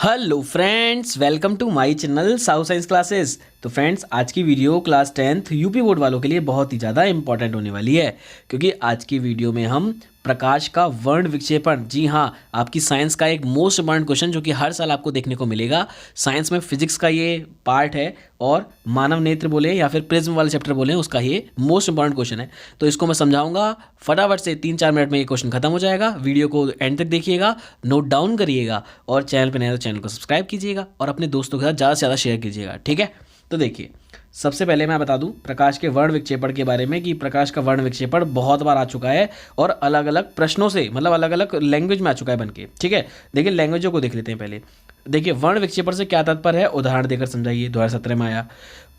Hello friends, welcome to my channel south science classes. तो friends, आज की video class 10th UP board वालों के लिए बहुत ही ज़्यादा इंपॉर्टेंट होने वाली है, क्योंकि आज की वीडियो में हम प्रकाश का वर्ण विक्षेपण, जी हाँ, आपकी साइंस का एक मोस्ट इंपॉर्टेंट क्वेश्चन जो कि हर साल आपको देखने को मिलेगा। साइंस में फिजिक्स का ये पार्ट है और मानव नेत्र बोले या फिर प्रिज्म वाला चैप्टर बोले, उसका ये मोस्ट इंपॉर्टेंट क्वेश्चन है। तो इसको मैं समझाऊंगा फटाफट से, 3-4 मिनट में ये क्वेश्चन खत्म हो जाएगा। वीडियो को एंड तक देखिएगा, नोट डाउन करिएगा और चैनल पर नया तो चैनल को सब्सक्राइब कीजिएगा और अपने दोस्तों के साथ ज़्यादा से ज़्यादा शेयर कीजिएगा, ठीक है। तो देखिए, सबसे पहले मैं बता दूं प्रकाश के वर्ण विक्षेपण के बारे में कि प्रकाश का वर्ण विक्षेपण बहुत बार आ चुका है और अलग अलग प्रश्नों से, मतलब अलग अलग लैंग्वेज में आ चुका है बनके, ठीक है। देखिए, लैंग्वेजों को देख लेते हैं पहले। देखिए, वर्ण विक्षेपण से क्या तात्पर्य है, उदाहरण देकर समझाइए। 2017 में आया,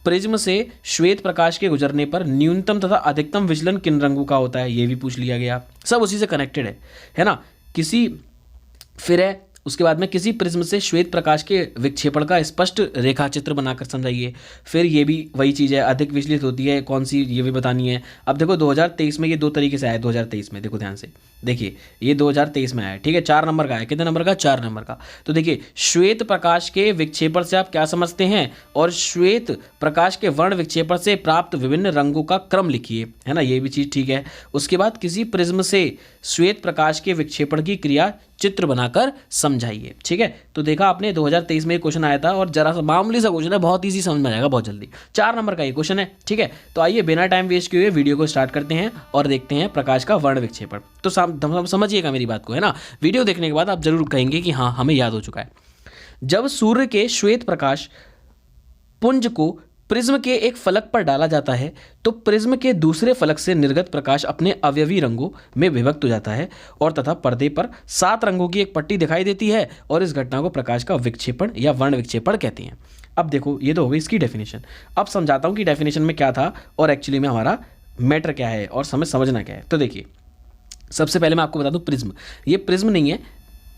प्रिज्म से श्वेत प्रकाश के गुजरने पर न्यूनतम तथा अधिकतम विचलन किन रंगों का होता है, ये भी पूछ लिया गया। सब उसी से कनेक्टेड है ना। फिर है उसके बाद में किसी प्रिज्म से श्वेत प्रकाश के विक्षेपण का स्पष्ट रेखाचित्र बनाकर समझाइए। फिर ये भी वही चीज़ है, अधिक विचलित होती है कौन सी, ये भी बतानी है। अब देखो 2023 में ये दो तरीके से आया। 2023 में देखो ध्यान से, देखिए ये 2023 में आया, ठीक है। 4 नंबर का है, कितने नंबर का, 4 नंबर का। तो देखिए, श्वेत प्रकाश के विक्षेपण से आप क्या समझते हैं, और श्वेत प्रकाश के वर्ण विक्षेपण से प्राप्त विभिन्न रंगों का क्रम लिखिए, है ना, ये भी चीज़ ठीक है। उसके बाद किसी प्रिज्म से श्वेत प्रकाश के विक्षेपण की क्रिया चित्र बनाकर समझाइए, ठीक है। तो देखा आपने, 2023 में क्वेश्चन आया था और जरा सा मामूली सा क्वेश्चन है, बहुत इजी समझ में आ जाएगा बहुत जल्दी। 4 नंबर का ये क्वेश्चन है, ठीक है। तो आइए बिना टाइम वेस्ट किए हुए वीडियो को स्टार्ट करते हैं और देखते हैं प्रकाश का वर्ण विक्षेपण। तो समझिएगा मेरी बात को, है ना। वीडियो देखने के बाद आप जरूर कहेंगे कि हाँ, हमें याद हो चुका है। जब सूर्य के श्वेत प्रकाश पुंज को प्रिज्म के एक फलक पर डाला जाता है तो प्रिज्म के दूसरे फलक से निर्गत प्रकाश अपने अवयवी रंगों में विभक्त हो जाता है और तथा पर्दे पर 7 रंगों की एक पट्टी दिखाई देती है और इस घटना को प्रकाश का विक्षेपण या वर्ण विक्षेपण कहते हैं। अब देखो, ये तो हो गई इसकी डेफिनेशन। अब समझाता हूँ कि डेफिनेशन में क्या था और एक्चुअली में हमारा मैटर क्या है और समझना क्या है। तो देखिए, सबसे पहले मैं आपको बता दूं, प्रिज्म, ये प्रिज्म नहीं है,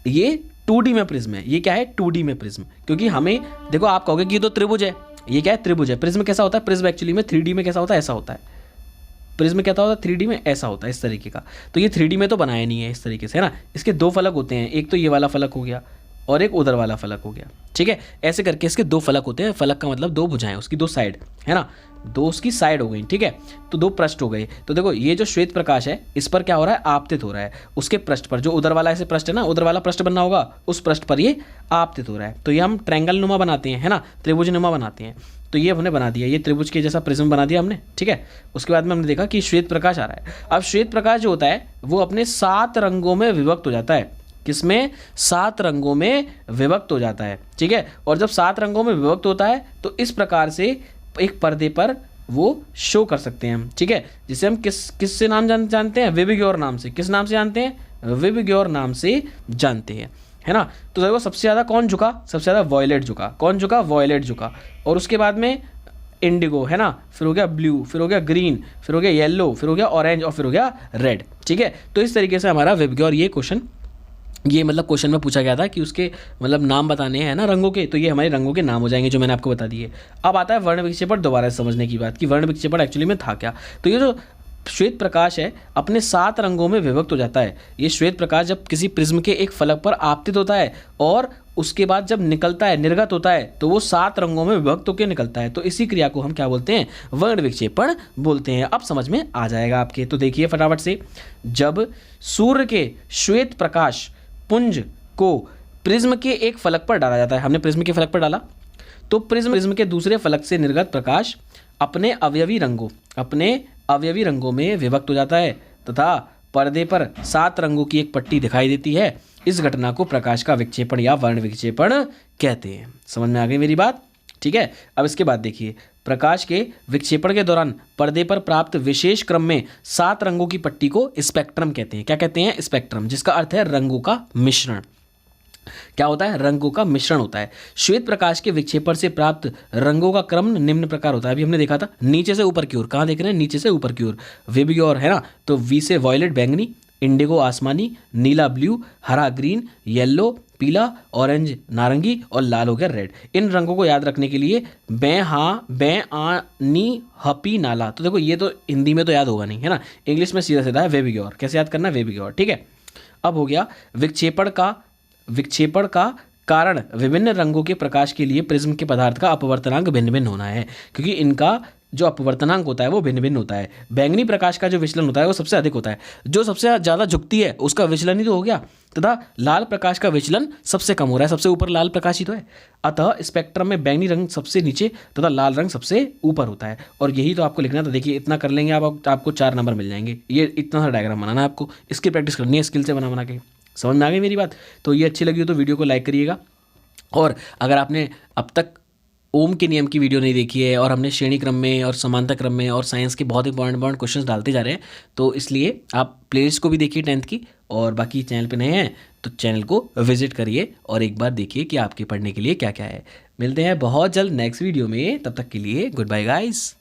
ये 2D में प्रिज्म है। ये क्या है, 2D में प्रिज्म, क्योंकि हमें देखो, आप कहोगे कि ये तो त्रिभुज है। ये क्या है, त्रिभुज है। प्रिज्म कैसा होता है, प्रिज्म एक्चुअली में 3D में कैसा होता है, ऐसा होता है। प्रिज्म क्या होता है, 3D में ऐसा होता है, इस तरीके का। तो ये 3D में तो बनाया नहीं है इस तरीके से, है ना। इसके 2 फलक होते हैं, एक तो ये वाला फलक हो गया और एक उधर वाला फलक हो गया, ठीक है। ऐसे करके इसके 2 फलक होते हैं। फलक का मतलब 2 भुजाएं, उसकी 2 साइड, है ना, 2 उसकी साइड हो गई, ठीक है। तो 2 पृष्ठ हो गए। तो देखो, ये जो श्वेत प्रकाश है, इस पर क्या हो रहा है, आपतित हो रहा है। उसके पृष्ठ पर, जो उधर वाला ऐसे पृष्ठ है ना, उधर वाला पृष्ठ बनना होगा, उस पृष्ठ पर ये आपतित हो रहा है। तो ये हम ट्रायंगल नुमा बनाते हैं, है ना, त्रिभुज नुमा बनाते हैं। तो ये हमने बना दिया, ये त्रिभुज के जैसा प्रिज्म बना दिया हमने, ठीक है। उसके बाद में हमने देखा कि श्वेत प्रकाश आ रहा है। अब श्वेत प्रकाश जो होता है वो अपने 7 रंगों में विभक्त हो जाता है। किसमें, 7 रंगों में विभक्त हो जाता है, ठीक है। और जब 7 रंगों में विभक्त होता है तो इस प्रकार से एक पर्दे पर वो शो कर सकते हैं हम, ठीक है। जिसे हम किस से नाम जानते हैं, विबग्योर नाम से। किस नाम से जानते हैं, विबग्योर नाम से जानते हैं, है ना। तो देखो, सबसे ज़्यादा कौन झुका, सबसे ज़्यादा वॉयलेट झुका। कौन झुका, वॉयलेट झुका। और उसके बाद में इंडिगो, है ना, फिर हो गया ब्लू, फिर हो गया ग्रीन, फिर हो गया येलो, फिर हो गया ऑरेंज और फिर हो गया रेड, ठीक है। तो इस तरीके से हमारा विबग्योर, ये क्वेश्चन, ये मतलब क्वेश्चन में पूछा गया था कि उसके मतलब नाम बताने हैं ना रंगों के, तो ये हमारे रंगों के नाम हो जाएंगे जो मैंने आपको बता दिए। अब आता है वर्ण विक्षेपण, दोबारा समझने की बात कि वर्ण विक्षेपण एक्चुअली में था क्या। तो ये जो श्वेत प्रकाश है अपने 7 रंगों में विभक्त हो जाता है। ये श्वेत प्रकाश जब किसी प्रिज्म के एक फलक पर आपतित होता है और उसके बाद जब निकलता है, निर्गत होता है, तो वो 7 रंगों में विभक्त होकर निकलता है। तो इसी क्रिया को हम क्या बोलते हैं, वर्ण विक्षेपण बोलते हैं। अब समझ में आ जाएगा आपके। तो देखिए फटाफट से, जब सूर्य के श्वेत प्रकाश पुंज को प्रिज्म के एक फलक पर डाला जाता है, हमने प्रिज्म के फलक पर डाला, तो प्रिज्म के दूसरे फलक से निर्गत प्रकाश अपने अवयवी रंगों में विभक्त हो जाता है तथा पर्दे पर 7 रंगों की एक पट्टी दिखाई देती है। इस घटना को प्रकाश का विक्षेपण या वर्ण विक्षेपण कहते हैं। समझ में आ गई मेरी बात, ठीक है। अब इसके बाद देखिए, प्रकाश के विक्षेपण के दौरान पर्दे पर प्राप्त विशेष क्रम में 7 रंगों की पट्टी को स्पेक्ट्रम कहते हैं। क्या कहते हैं, स्पेक्ट्रम, जिसका अर्थ है रंगों का मिश्रण। क्या होता है, रंगों का मिश्रण होता है। श्वेत प्रकाश के विक्षेपण से प्राप्त रंगों का क्रम निम्न प्रकार होता है। अभी हमने देखा था नीचे से ऊपर की ओर। कहाँ देख रहे हैं, नीचे से ऊपर की ओर, विबग्योर, है ना। तो वी से वॉयलेट बैंगनी, इंडिगो आसमानी, नीला ब्लू, हरा ग्रीन, येलो पीला, ऑरेंज नारंगी और लाल हो गया रेड। इन रंगों को याद रखने के लिए बे हाँ बे आ नी हपी नाला। तो देखो, ये तो हिंदी में तो याद होगा नहीं, है ना, इंग्लिश में सीधा सीधा है विबग्योर। कैसे याद करना है, विबग्योर, ठीक है। अब हो गया विक्षेपण का कारण विभिन्न रंगों के प्रकाश के लिए प्रिज्म के पदार्थ का अपवर्तनांक भिन्न भिन्न होना है, क्योंकि इनका जो अपवर्तनांक होता है वो भिन्न भिन्न होता है। बैंगनी प्रकाश का जो विचलन होता है वो सबसे अधिक होता है, जो सबसे ज़्यादा झुकती है उसका विचलन ही तो हो गया, तथा लाल प्रकाश का विचलन सबसे कम हो रहा है, सबसे ऊपर लाल प्रकाश ही तो है। अतः स्पेक्ट्रम में बैंगनी रंग सबसे नीचे तथा लाल रंग सबसे ऊपर होता है, और यही तो आपको लिखना था। देखिए इतना कर लेंगे आपको 4 नंबर मिल जाएंगे। ये इतना सा डायग्राम बनाना है आपको, इसकी प्रैक्टिस करनी है स्किल से बना बना के। समझ में आ गई मेरी बात? तो ये अच्छी लगी हो तो वीडियो को लाइक करिएगा, और अगर आपने अब तक ओम के नियम की वीडियो नहीं देखी है, और हमने श्रेणी क्रम में और समानता क्रम में और साइंस के बहुत इंपॉर्टेंट क्वेश्चंस डालते जा रहे हैं, तो इसलिए आप प्लेलिस्ट को भी देखिए 10th की, और बाकी चैनल पे नए हैं तो चैनल को विजिट करिए और एक बार देखिए कि आपके पढ़ने के लिए क्या क्या है। मिलते हैं बहुत जल्द नेक्स्ट वीडियो में, तब तक के लिए गुड बाय गाइस।